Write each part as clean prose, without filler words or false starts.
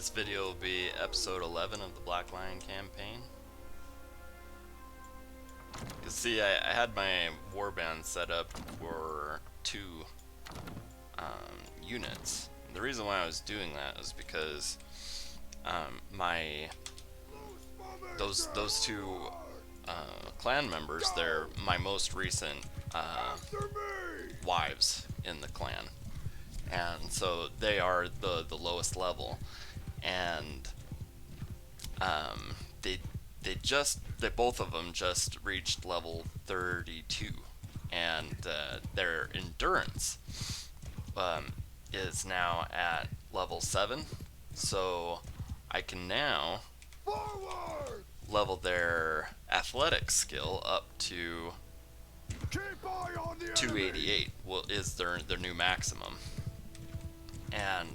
This video will be episode 11 of the Black Lion campaign. You see, I had my warband set up for two units. The reason why I was doing that was because those two clan members, they're my most recent wives in the clan, and so they are the lowest level, and they both of them just reached level 32, and their endurance is now at level 7, so I can now level their athletic skill up to 288. Well, is their new maximum, and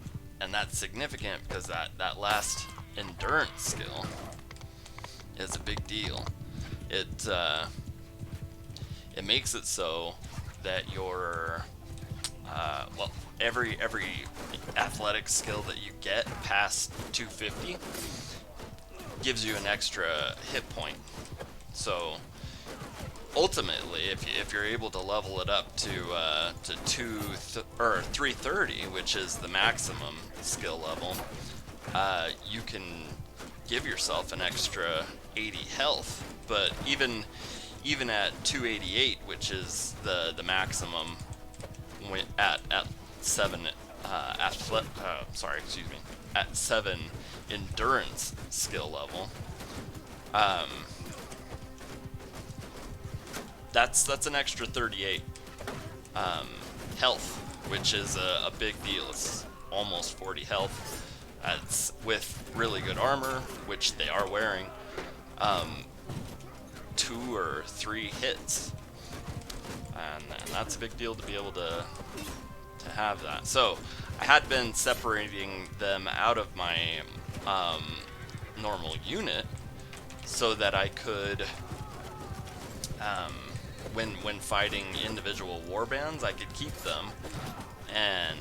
that's significant because that last endurance skill is a big deal. It makes it so that your every athletic skill that you get past 250 gives you an extra hit point. So ultimately, if you're able to level it up to 330, which is the maximum skill level, you can give yourself an extra 80 health. But even at 288, which is the maximum, at 7 at 7 endurance skill level, that's an extra 38 health, which is a big deal. It's almost 40 health. That's with really good armor, which they are wearing. 2 or 3 hits, and that's a big deal to be able to have that. So I had been separating them out of my normal unit so that I could, when fighting individual warbands, I could keep them and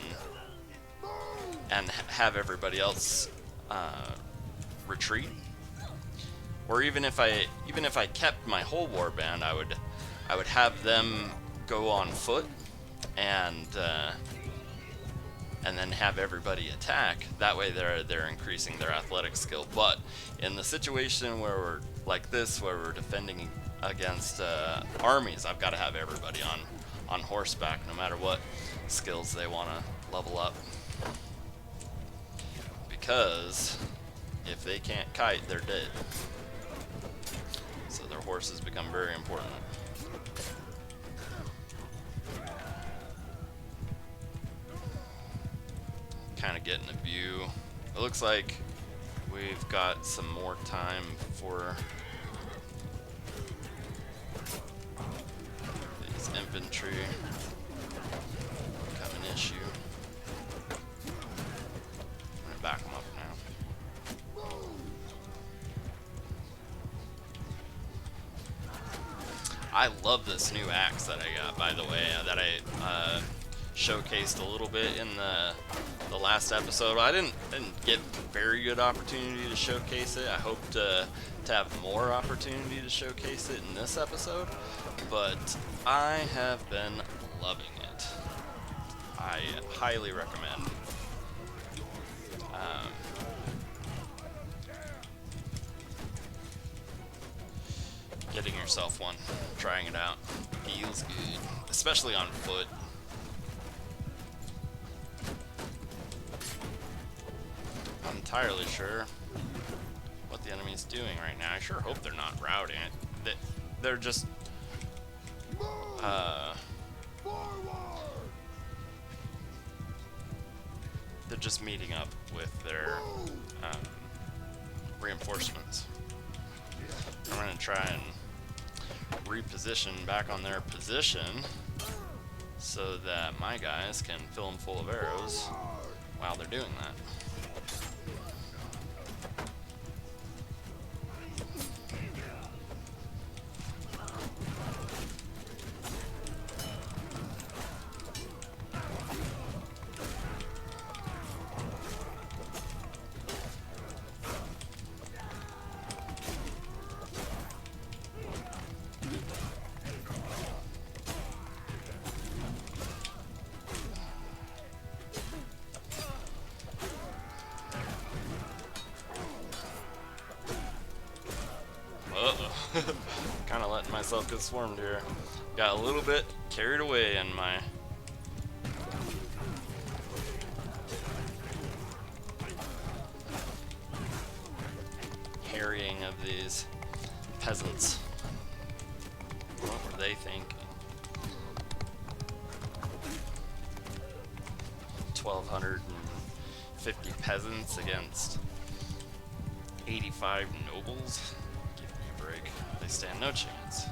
have everybody else retreat. Or even if I kept my whole warband, I would have them go on foot and then have everybody attack. That way they're increasing their athletic skill. But in the situation where we're like this, where we're defending against armies, I've got to have everybody on horseback, no matter what skills they want to level up. Because if they can't kite, they're dead. So their horses become very important. Kind of getting a view. It looks like we've got some more time for these infantry. Become an issue. I'm gonna back them up now. I love this new axe that I got, by the way, that I showcased a little bit in the last episode. I didn't get very good opportunity to showcase it. I hope to have more opportunity to showcase it in this episode, but I have been loving it. I highly recommend. Getting yourself one, trying it out, feels good, especially on foot. I'm not entirely sure what the enemy's doing right now. I sure hope they're not routing it. They're just meeting up with their reinforcements. I'm gonna try and reposition back on their position so that my guys can fill them full of arrows while they're doing that. Kind of letting myself get swarmed here. Got a little bit carried away in my harrying of these peasants. What were they thinking? 1,250 peasants against 85 nobles? Give me a break. They stand no chance.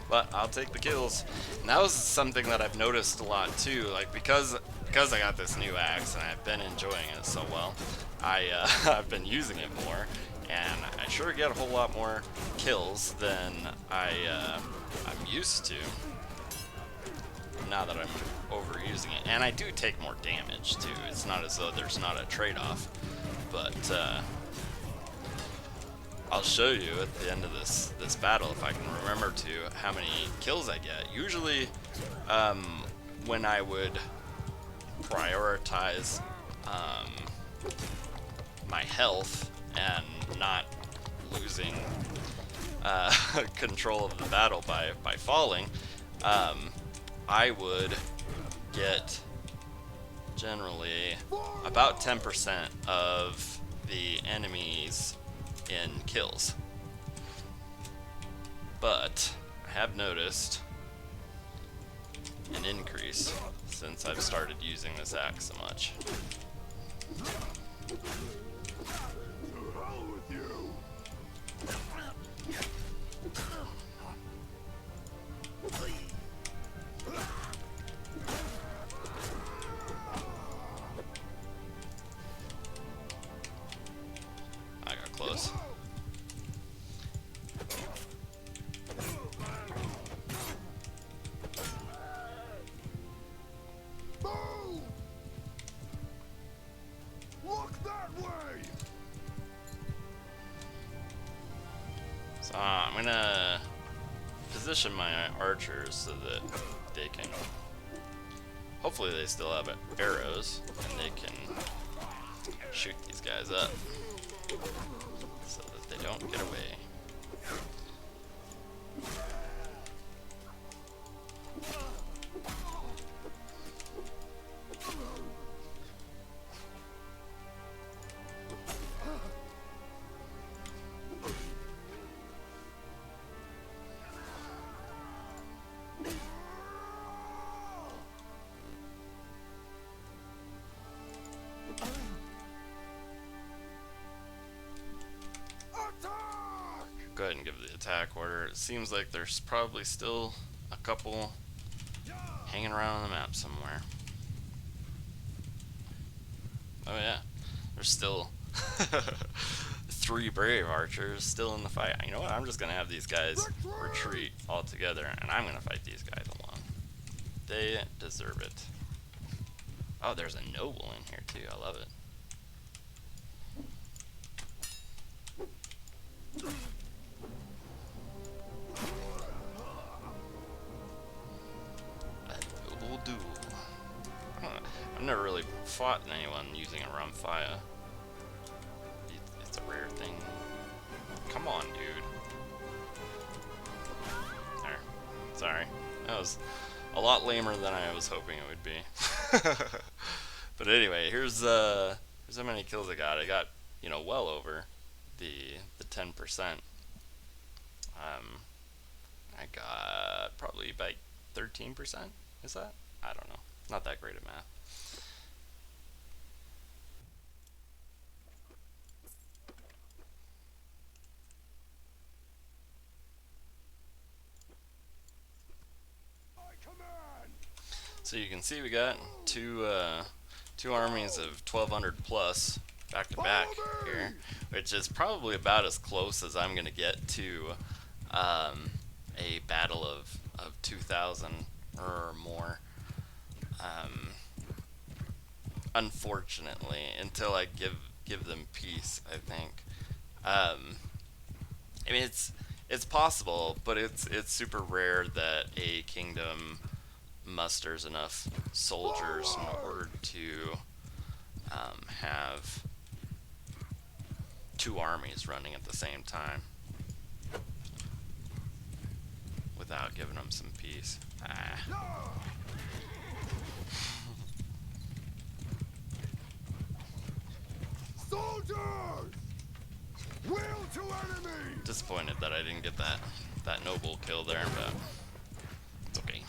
But I'll take the kills. And that was something that I've noticed a lot too. Like because I got this new axe and I've been enjoying it so well, I've been using it more, and I sure get a whole lot more kills than I'm used to. Now that I'm overusing it, and I do take more damage too. It's not as though there's not a trade-off, but I'll show you at the end of this battle, if I can remember to, how many kills I get. Usually, when I would prioritize my health and not losing control of the battle by falling, I would get generally about 10% of the enemies in kills. But I have noticed an increase since I've started using this axe so much. I got close. So I'm gonna position my archers so that they can, hopefully they still have arrows and they can shoot these guys up so that they don't get away. Go ahead and give the attack order. It seems like there's probably still a couple hanging around on the map somewhere. Oh yeah, there's still 3 brave archers still in the fight. You know what, I'm just gonna have these guys retreat altogether, and I'm gonna fight these guys alone. They deserve it. Oh, there's a noble in here too, I love it. I've never really fought anyone using a Rumfire. It's a rare thing. Come on, dude. There. Sorry. That was a lot lamer than I was hoping it would be. But anyway, here's how many kills I got. I got, you know, well over the 10%. I got probably about 13%. Is that? I don't know. Not that great at math. So you can see we got two armies of 1,200 plus back to back here, which is probably about as close as I'm gonna get to a battle of 2,000 or more. Unfortunately, until I give them peace, I think. I mean, it's possible, but it's super rare that a kingdom musters enough soldiers in order to have two armies running at the same time without giving them some peace. Soldiers! Will to enemy! Disappointed that I didn't get that noble kill there, but it's okay.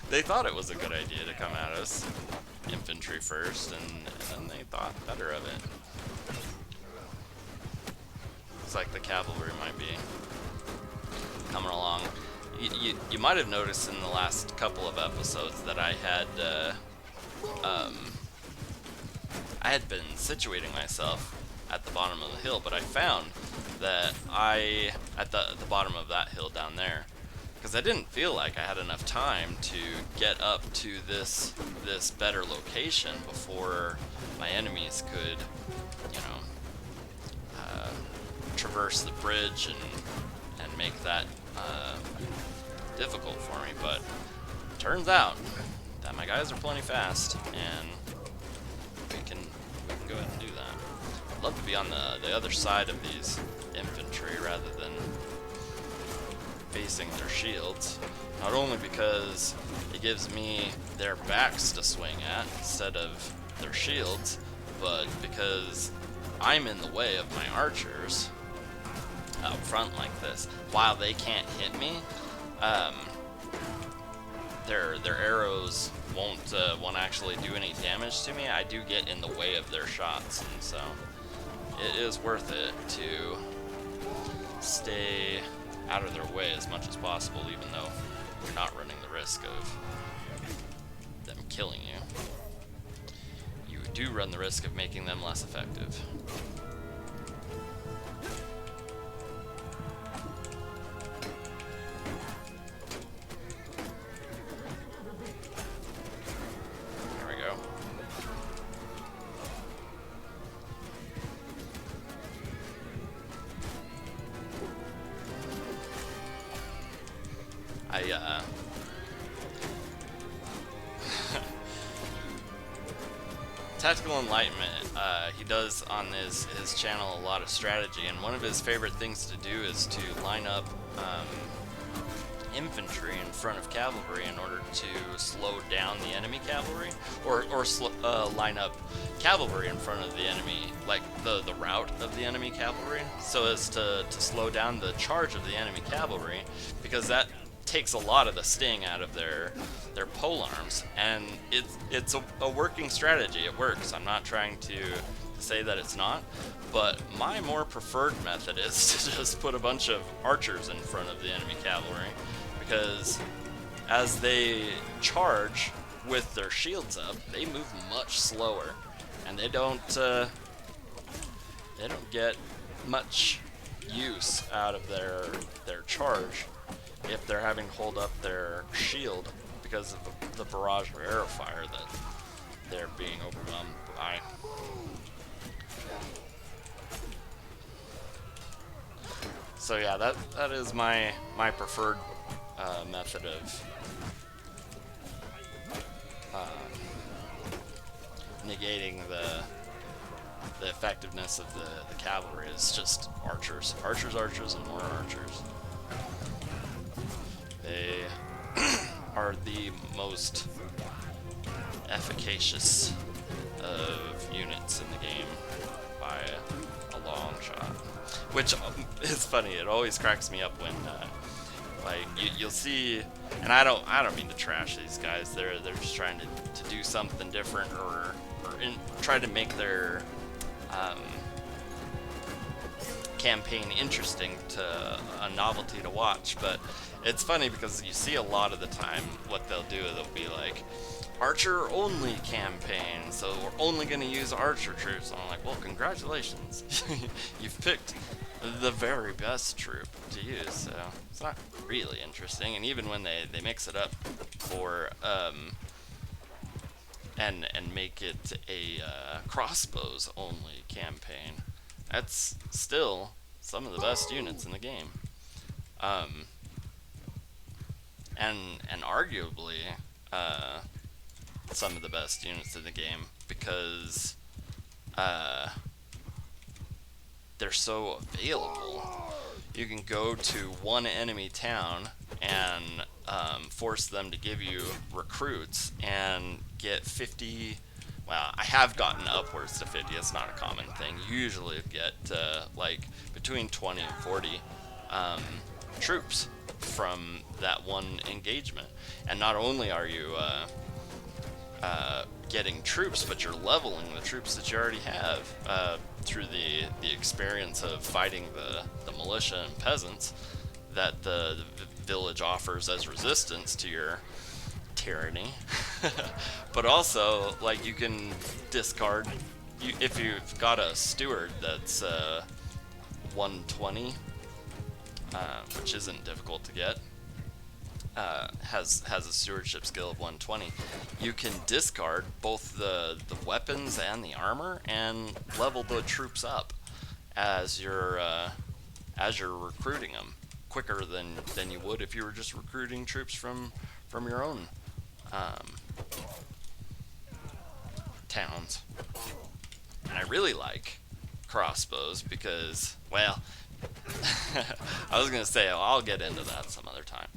They thought it was a good idea to come at us infantry first, and then they thought better of it. Looks like the cavalry might be coming along. You might have noticed in the last couple of episodes that I had been situating myself at the bottom of the hill, but I found that at the bottom of that hill down there, because I didn't feel like I had enough time to get up to this better location before my enemies could, you know, traverse the bridge and make that difficult for me. But turns out that my guys are plenty fast, and we can go ahead and do that. I'd love to be on the other side of these infantry rather than facing their shields. Not only because it gives me their backs to swing at instead of their shields, but because I'm in the way of my archers up front like this. While they can't hit me, their arrows won't actually do any damage to me. I do get in the way of their shots, and so it is worth it to stay out of their way as much as possible, even though you're not running the risk of them killing you. You do run the risk of making them less effective. There we go. Tactical Enlightenment, he does on his channel a lot of strategy, and one of his favorite things to do is to line up infantry in front of cavalry in order to slow down the enemy cavalry, or line up cavalry in front of the enemy, like the route of the enemy cavalry, so as to slow down the charge of the enemy cavalry, because that takes a lot of the sting out of their polearms, and it's a working strategy. It works. I'm not trying to say that it's not, but my more preferred method is to just put a bunch of archers in front of the enemy cavalry, because as they charge with their shields up, they move much slower, and they don't get much use out of their charge if they're having to hold up their shield because of the barrage of arrow fire that they're being overwhelmed by. So yeah, that is my preferred method of negating the effectiveness of the cavalry is just archers, and more archers. They are the most efficacious of units in the game by a long shot. Which is funny. It always cracks me up when, like, you'll see, and I don't mean to trash these guys. They're just trying to do something different, or try to make their campaign interesting, to a novelty to watch. But it's funny because you see a lot of the time what they'll do, they'll be like, archer only campaign, so we're only going to use archer troops. And I'm like, well, congratulations. You've picked the very best troop to use, so it's not really interesting. And even when they mix it up for and make it a crossbows only campaign, that's still some of the best units in the game. And arguably, some of the best units in the game because uh, they're so available. You can go to one enemy town and force them to give you recruits and get 50. Well, I have gotten upwards to 50. It's not a common thing. You usually get like between 20 and 40 troops from that one engagement. And not only are you getting troops, but you're leveling the troops that you already have through the experience of fighting the militia and peasants that the village offers as resistance to your tyranny. But also, like, you can discard if you've got a steward that's 120, which isn't difficult to get. Has a stewardship skill of 120. You can discard both the weapons and the armor and level the troops up as you're recruiting them quicker than you would if you were just recruiting troops from your own towns. And I really like crossbows because, well, I was gonna say I'll get into that some other time.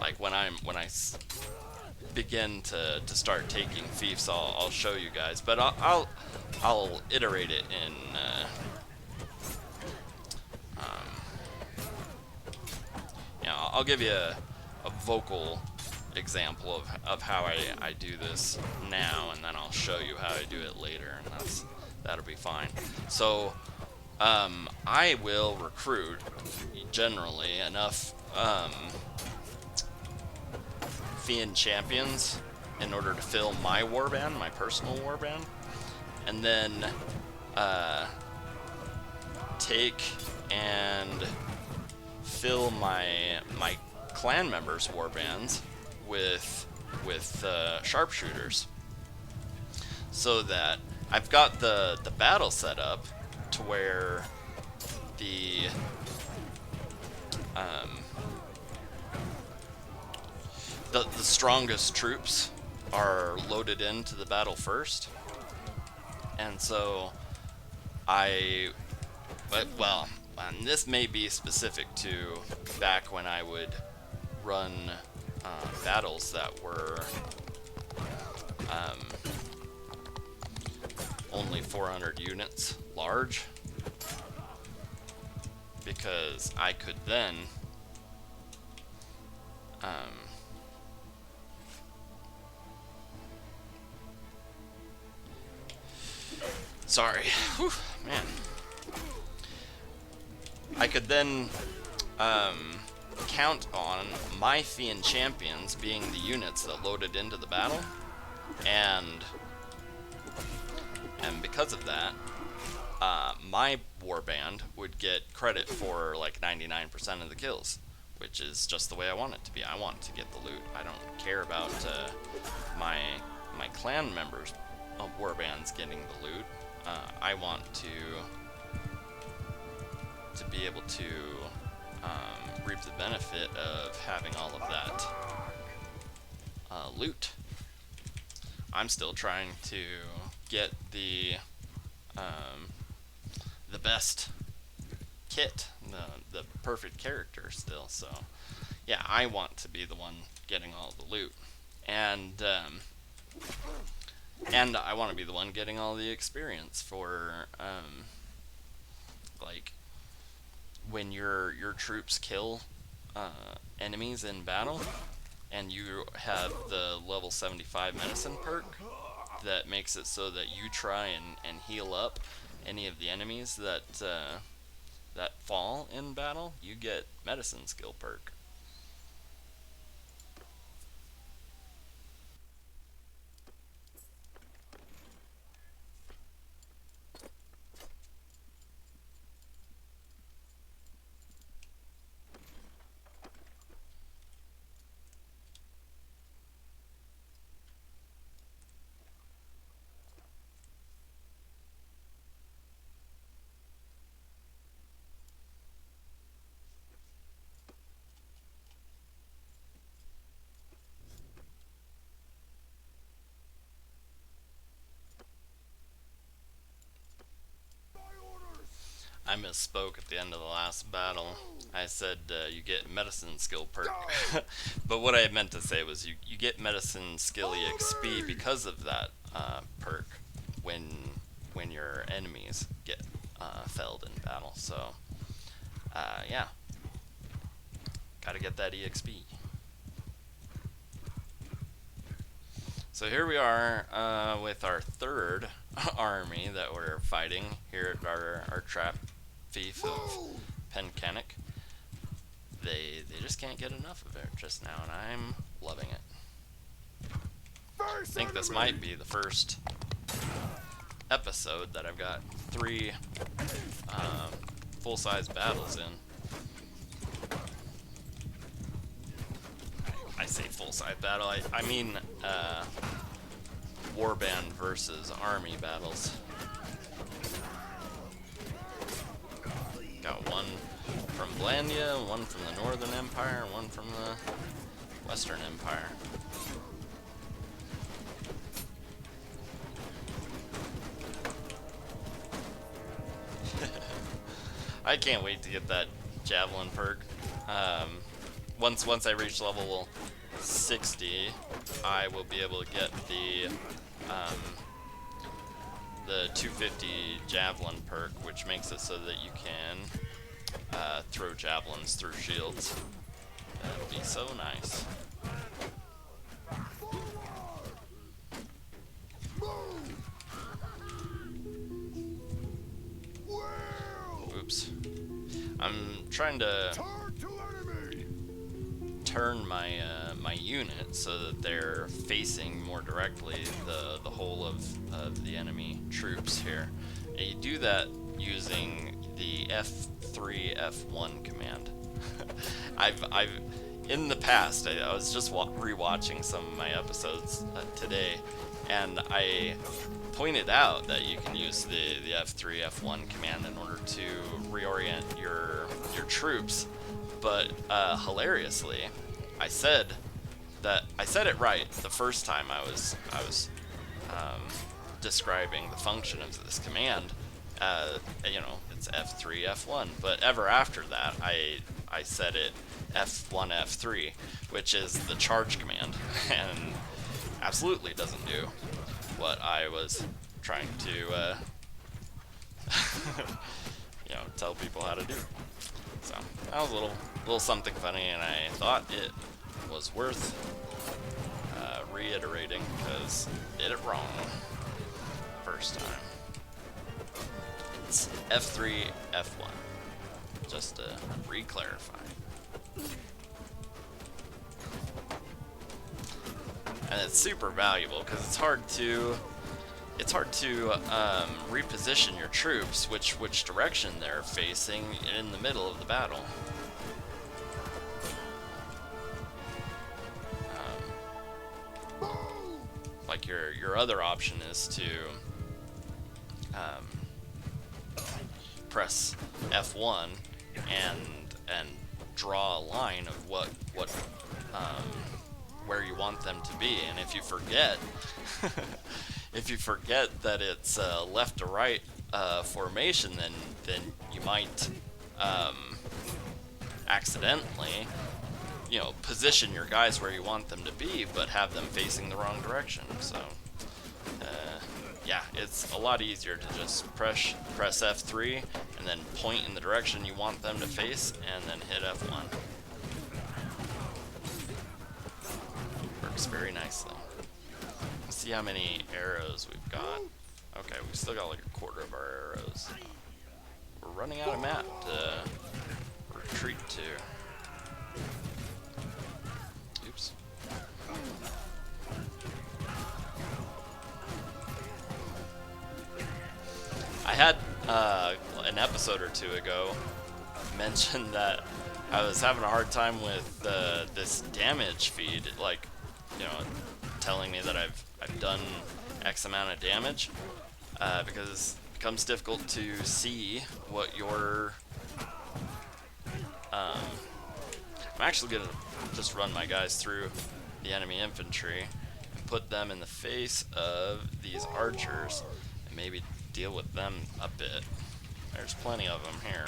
Like when I begin to start taking fiefs, I'll show you guys. But I'll iterate it in I'll give you a vocal example of how I do this now, and then I'll show you how I do it later, and that'll be fine. So I will recruit generally enough Fiend champions in order to fill my warband, my personal warband, and then take and fill my clan members' warbands with sharpshooters, so that I've got the battle set up to where the strongest troops are loaded into the battle first, and so well, and this may be specific to back when I would run battles that were only 400 units large, because I could then sorry, whew, man. I could then count on my Fiend champions being the units that loaded into the battle, and because of that, my warband would get credit for like 99% of the kills, which is just the way I want it to be. I want to get the loot. I don't care about my clan members' warbands getting the loot. I want to be able to reap the benefit of having all of that loot. I'm still trying to get the best kit, the perfect character still. So yeah, I want to be the one getting all the loot, and I want to be the one getting all the experience for like when your troops kill enemies in battle, and you have the level 75 medicine perk that makes it so that you try and heal up any of the enemies that fall in battle. You get medicine skill perk. I misspoke at the end of the last battle. I said you get medicine skill perk, but what I meant to say was you get medicine skill EXP because of that perk when your enemies get felled in battle. So yeah, gotta get that EXP. So here we are with our third army that we're fighting here at our trap fief of Pencanic. They just can't get enough of it just now, and I'm loving it. I think this might be the first episode that I've got 3 full-size battles in. I say full-size battle, I mean warband versus army battles. Got one from Blandia, one from the Northern Empire, one from the Western Empire. I can't wait to get that javelin perk. Once I reach level 60, I will be able to get the 250 javelin perk, which makes it so that you can throw javelins through shields. That'll be so nice. Oops. I'm trying to turn my my unit so that they're facing more directly the whole of the enemy troops here. And you do that using the F3 F1 command. I've in the past I was just rewatching some of my episodes today, and I pointed out that you can use the F3 F1 command in order to reorient your troops, but hilariously, I said it right the first time I was describing the function of this command. You know, it's F3 F1, but ever after that I said it F1 F3, which is the charge command, and absolutely doesn't do what I was trying to you know, tell people how to do. So that was a little something funny, and I thought it was worth reiterating because I did it wrong first time. It's F3 F1, just to re-clarify. And it's super valuable because it's hard to reposition your troops which direction they're facing in the middle of the battle. Like your other option is to press F1 and draw a line of what where you want them to be, and if you forget if you forget that it's left to right formation, then you might accidentally, you know, position your guys where you want them to be, but have them facing the wrong direction. So yeah, it's a lot easier to just press F3 and then point in the direction you want them to face, and then hit F1. Works very nicely. Let's see how many arrows we've got. Okay, we still got like a quarter of our arrows. We're running out of map to retreat to. Oops. I had an episode or two ago mentioned that I was having a hard time with this damage feed, like, you know, telling me that I've done X amount of damage, because it becomes difficult to see what your I'm actually gonna just run my guys through the enemy infantry and put them in the face of these archers and maybe deal with them a bit. There's plenty of them here.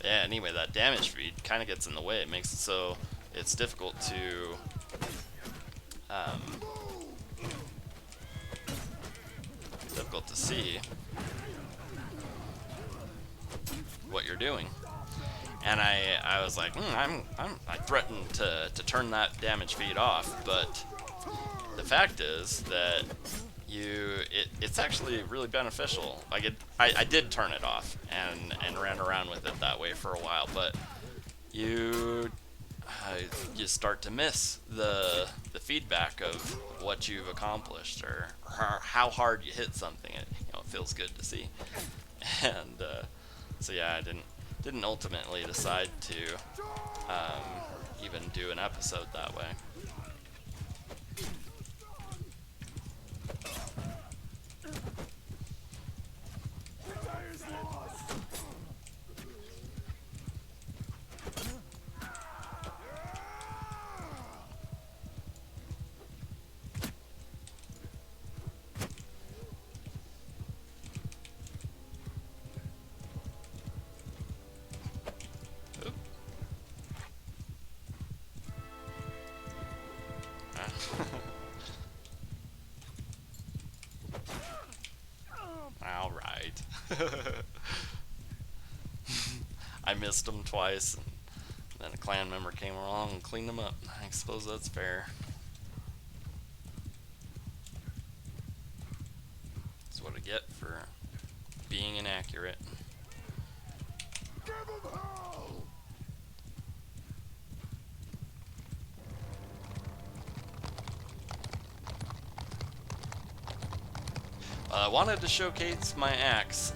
Yeah, anyway, that damage feed kind of gets in the way. It makes it so it's difficult to see what you're doing. And I was like, I threatened to turn that damage feed off, but the fact is that it's actually really beneficial. Like I did turn it off and ran around with it that way for a while, but you start to miss the feedback of what you've accomplished or how hard you hit something. It feels good to see. And so yeah, I didn't ultimately decide to even do an episode that way. All right. I missed them twice, and then a clan member came along and cleaned them up. I suppose that's fair. That's what I get for being inaccurate. Give 'em hell! I wanted to showcase my axe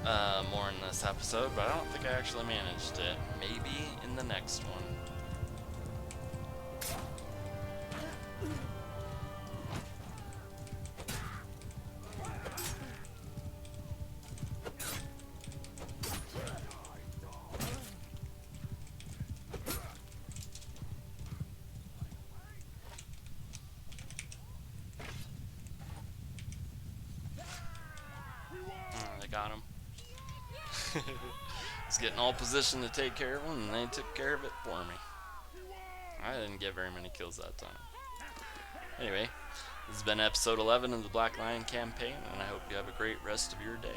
more in this episode, but I don't think I actually managed it. Maybe in the next one. They got him. He's getting all positioned to take care of him, and they took care of it for me. I didn't get very many kills that time. Anyway, this has been episode 11 of the Black Lion campaign, and I hope you have a great rest of your day.